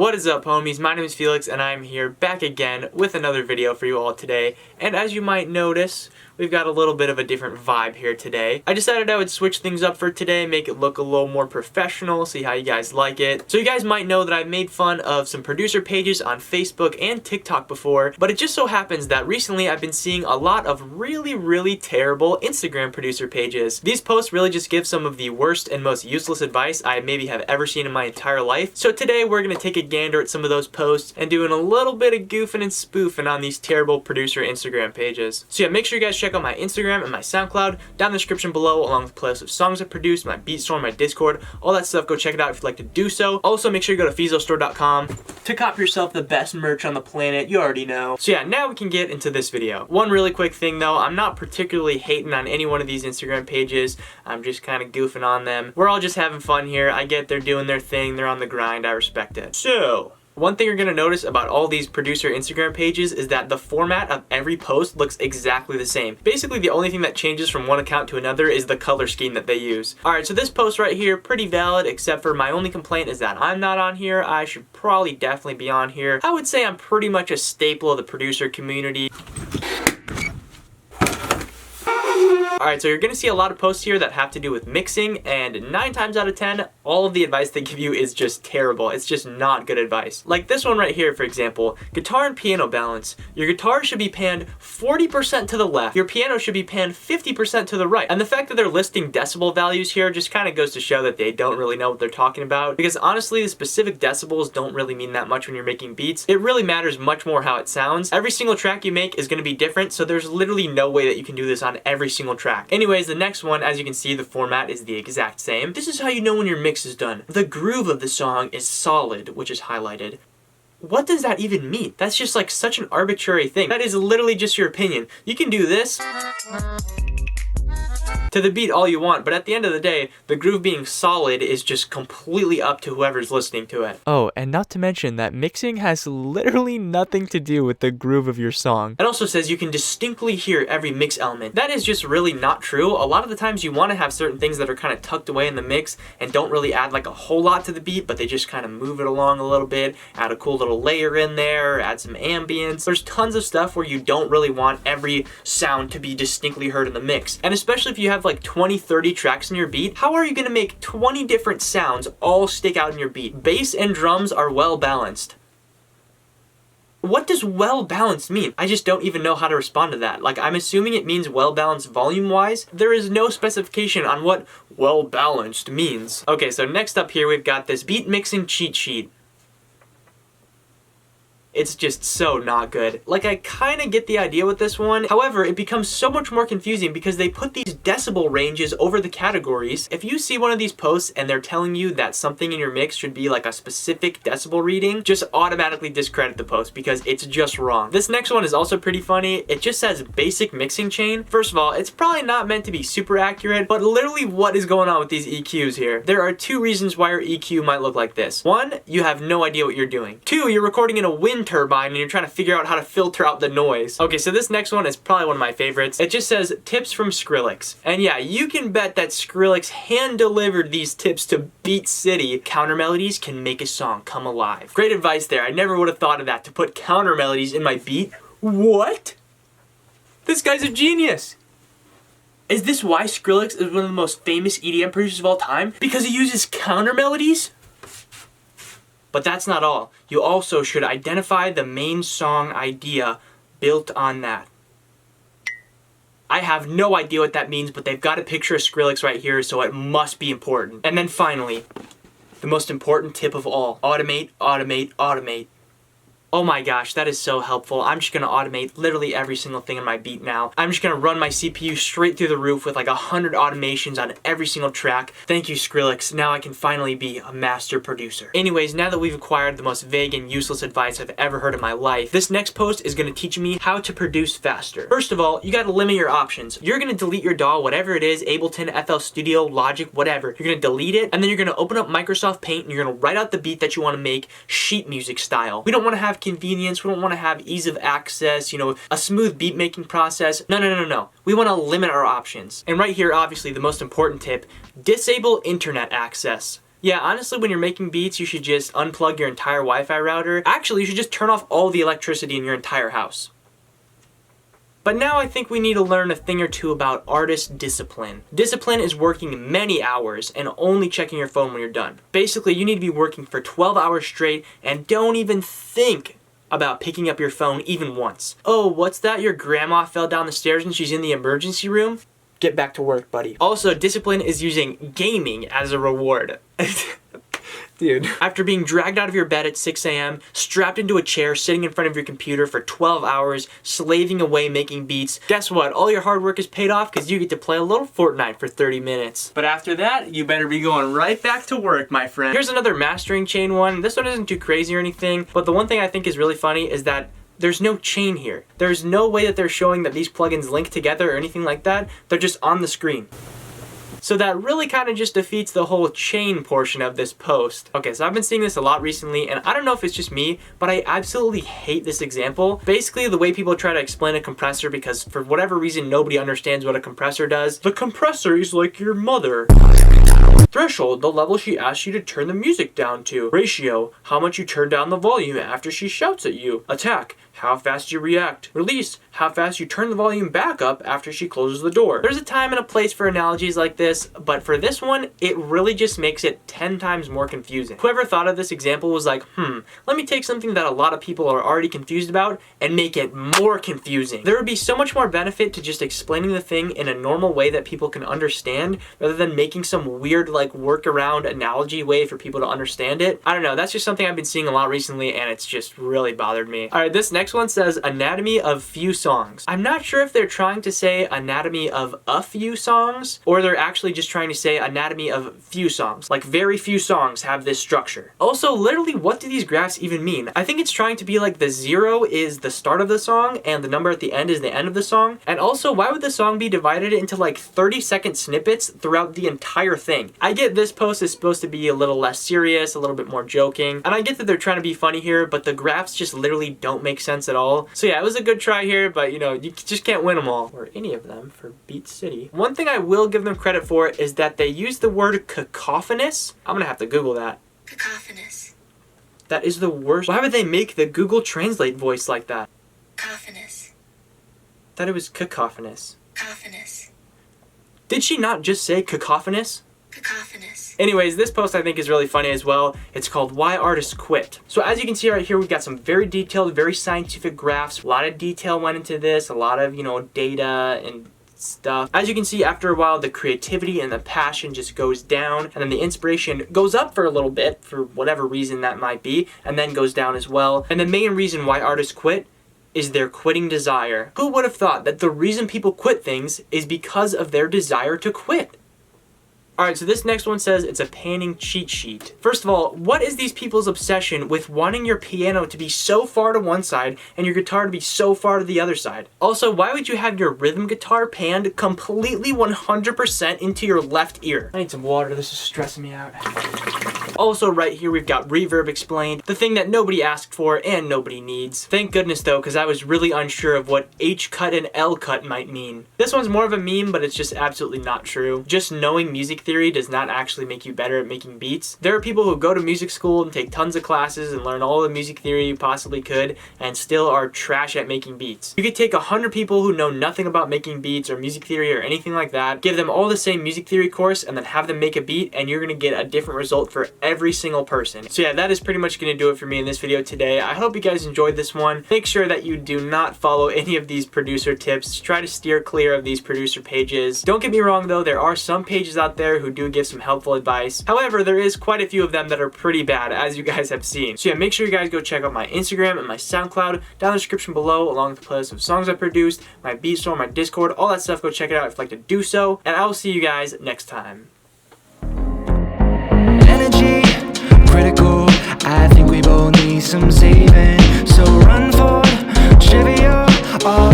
What is up, homies? My name is Felix and I'm here back again with another video for you all today. And as you might notice, we've got a little bit of a different vibe here today. I decided I would switch things up for today, make it look a little more professional, see how you guys like it. So you guys might know that I've made fun of some producer pages on Facebook and TikTok before, but it just so happens that recently I've been seeing a lot of really terrible Instagram producer pages. These posts really just give some of the worst and most useless advice I maybe have ever seen in my entire life. So today we're going to take a gander at some of those posts and doing a little bit of goofing and spoofing on these terrible producer Instagram pages. So yeah, make sure you guys check out my Instagram and my SoundCloud down in the description below, along with playlists of songs I produced, my beat store, my Discord, all that stuff. Go check it out if you'd like to do so. Also, make sure you go to feezostore.com to cop yourself the best merch on the planet. You already know. So yeah, now we can get into this video. One really quick thing though, I'm not particularly hating on any one of these Instagram pages. I'm just kind of goofing on them. We're all just having fun here. I get they're doing their thing. They're on the grind. I respect it. So one thing you're going to notice about all these producer Instagram pages is that the format of every post looks exactly the same. Basically, the only thing that changes from one account to another is the color scheme that they use. Alright, so this post right here, pretty valid, except for my only complaint is that I'm not on here. I should probably definitely be on here. I would say I'm pretty much a staple of the producer community. Alright, so you're going to see a lot of posts here that have to do with mixing, and 9 times out of 10, all of the advice they give you is just terrible. It's just not good advice. Like this one right here, for example, guitar and piano balance. Your guitar should be panned 40% to the left. Your piano should be panned 50% to the right. And the fact that they're listing decibel values here just kind of goes to show that they don't really know what they're talking about, because honestly, the specific decibels don't really mean that much when you're making beats. It really matters much more how it sounds. Every single track you make is going to be different, so there's literally no way that you can do this on every single track. Anyways, the next one, as you can see, the format is the exact same. This is how you know when your mix is done. The groove of the song is solid, which is highlighted. What does that even mean? That's just like such an arbitrary thing. That is literally just your opinion. You can do this to the beat all you want, but at the end of the day, the groove being solid is just completely up to whoever's listening to it. Oh, and not to mention that mixing has literally nothing to do with the groove of your song. It also says you can distinctly hear every mix element. That is just really not true. A lot of the times you want to have certain things that are kind of tucked away in the mix and don't really add like a whole lot to the beat, but they just kind of move it along a little bit, add a cool little layer in there, add some ambience. There's tons of stuff where you don't really want every sound to be distinctly heard in the mix. And especially if you have like 20-30 tracks in your beat, how are you going to make 20 different sounds all stick out in your beat? Bass and drums are well balanced. What does well balanced mean? I just don't even know how to respond to that. Like, I'm assuming it means well balanced volume wise. There is no specification on what well balanced means. Okay, so next up here we've got this beat mixing cheat sheet. It's just so not good. Like, I kind of get the idea with this one. However, it becomes so much more confusing because they put these decibel ranges over the categories. If you see one of these posts and they're telling you that something in your mix should be like a specific decibel reading, just automatically discredit the post because it's just wrong. This next one is also pretty funny. It just says basic mixing chain. First of all, it's probably not meant to be super accurate, but literally what is going on with these EQs here? There are 2 reasons why your EQ might look like this. 1, you have no idea what you're doing. 2, you're recording in a wind turbine and you're trying to figure out how to filter out the noise. Okay, so this next one is probably one of my favorites. It just says tips from Skrillex. And yeah, you can bet that Skrillex hand-delivered these tips to Beat City. Counter melodies can make a song come alive. Great advice there. I never would have thought of that, to put counter melodies in my beat. What? This guy's a genius. Is this why Skrillex is one of the most famous EDM producers of all time? Because he uses counter melodies? But that's not all. You also should identify the main song idea built on that. I have no idea what that means, but they've got a picture of Skrillex right here, so it must be important. And then finally, the most important tip of all. Automate, automate, automate. Oh my gosh, that is so helpful. I'm just gonna automate literally every single thing in my beat now. I'm just gonna run my CPU straight through the roof with like 100 automations on every single track. Thank you, Skrillex. Now I can finally be a master producer. Anyways, now that we've acquired the most vague and useless advice I've ever heard in my life, this next post is gonna teach me how to produce faster. First of all, you gotta limit your options. You're gonna delete your DAW, whatever it is, Ableton, FL Studio, Logic, whatever. You're gonna delete it, and then you're gonna open up Microsoft Paint, and you're gonna write out the beat that you wanna make sheet music style. We don't wanna have convenience, we don't want to have ease of access, you know, a smooth beat making process. No. We want to limit our options. And right here, obviously, the most important tip, disable internet access. Yeah, honestly, when you're making beats, you should just unplug your entire Wi-Fi router. Actually, you should just turn off all the electricity in your entire house. But now I think we need to learn a thing or two about artist discipline. Discipline is working many hours and only checking your phone when you're done. Basically, you need to be working for 12 hours straight and don't even think about picking up your phone even once. Oh, what's that? Your grandma fell down the stairs and she's in the emergency room? Get back to work, buddy. Also, discipline is using gaming as a reward. Dude. After being dragged out of your bed at 6 a.m., strapped into a chair, sitting in front of your computer for 12 hours, slaving away making beats, guess what? All your hard work is paid off because you get to play a little Fortnite for 30 minutes. But after that, you better be going right back to work, my friend. Here's another mastering chain one. This one isn't too crazy or anything, but the one thing I think is really funny is that there's no chain here. There's no way that they're showing that these plugins link together or anything like that. They're just on the screen. So that really kind of just defeats the whole chain portion of this post. Okay, so I've been seeing this a lot recently, and I don't know if it's just me, but I absolutely hate this example. Basically, the way people try to explain a compressor, because for whatever reason, nobody understands what a compressor does. The compressor is like your mother. Threshold, the level she asks you to turn the music down to. Ratio, how much you turn down the volume after she shouts at you. Attack, how fast you react. Release, how fast you turn the volume back up after she closes the door. There's a time and a place for analogies like this, but for this one, it really just makes it 10 times more confusing. Whoever thought of this example was like, let me take something that a lot of people are already confused about and make it more confusing. There would be so much more benefit to just explaining the thing in a normal way that people can understand, rather than making some weird like workaround analogy way for people to understand it. I don't know, that's just something I've been seeing a lot recently and it's just really bothered me. Alright, this next one says anatomy of few songs. I'm not sure if they're trying to say anatomy of a few songs or they're actually just trying to say anatomy of few songs. Like very few songs have this structure. Also, literally what do these graphs even mean? I think it's trying to be like the 0 is the start of the song and the number at the end is the end of the song. And also, why would the song be divided into like 30-second snippets throughout the entire thing? I get this post is supposed to be a little less serious, a little bit more joking, and I get that they're trying to be funny here, but the graphs just literally don't make sense at all. So yeah, it was a good try here, but you know, you just can't win them all, or any of them for Beat City. One thing I will give them credit for is that they use the word cacophonous. I'm gonna have to Google that. Cacophonous. That is the worst. Why would they make the Google Translate voice like that? Cacophonous. Thought it was cacophonous. Cacophonous. Did she not just say cacophonous? Cacophonous. Anyways, this post I think is really funny as well. It's called Why Artists Quit. So as you can see right here, we've got some very detailed, very scientific graphs. A lot of detail went into this, a lot of, you know, data and stuff. As you can see, after a while, the creativity and the passion just goes down, and then the inspiration goes up for a little bit, for whatever reason that might be, and then goes down as well. And the main reason why artists quit is their quitting desire. Who would have thought that the reason people quit things is because of their desire to quit? Alright, so this next one says it's a panning cheat sheet. First of all, what is these people's obsession with wanting your piano to be so far to one side and your guitar to be so far to the other side? Also, why would you have your rhythm guitar panned completely 100% into your left ear? I need some water, this is stressing me out. Also right here we've got reverb explained, the thing that nobody asked for and nobody needs. Thank goodness though, because I was really unsure of what H cut and L cut might mean. This one's more of a meme, but it's just absolutely not true. Just knowing music theory does not actually make you better at making beats. There are people who go to music school and take tons of classes and learn all the music theory you possibly could and still are trash at making beats. You could take 100 people who know nothing about making beats or music theory or anything like that, give them all the same music theory course and then have them make a beat, and you're gonna get a different result for every single person. So yeah, that is pretty much gonna do it for me in this video today. I hope you guys enjoyed this one. Make sure that you do not follow any of these producer tips. Try to steer clear of these producer pages. Don't get me wrong though, there are some pages out there who do give some helpful advice. However, there is quite a few of them that are pretty bad, as you guys have seen. So yeah, make sure you guys go check out my Instagram and my SoundCloud down in the description below, along with the playlist of songs I produced, my beat store, my Discord, all that stuff. Go check it out if you'd like to do so, and I will see you guys next time. Energy critical, I think we both need some saving, so run for trivia all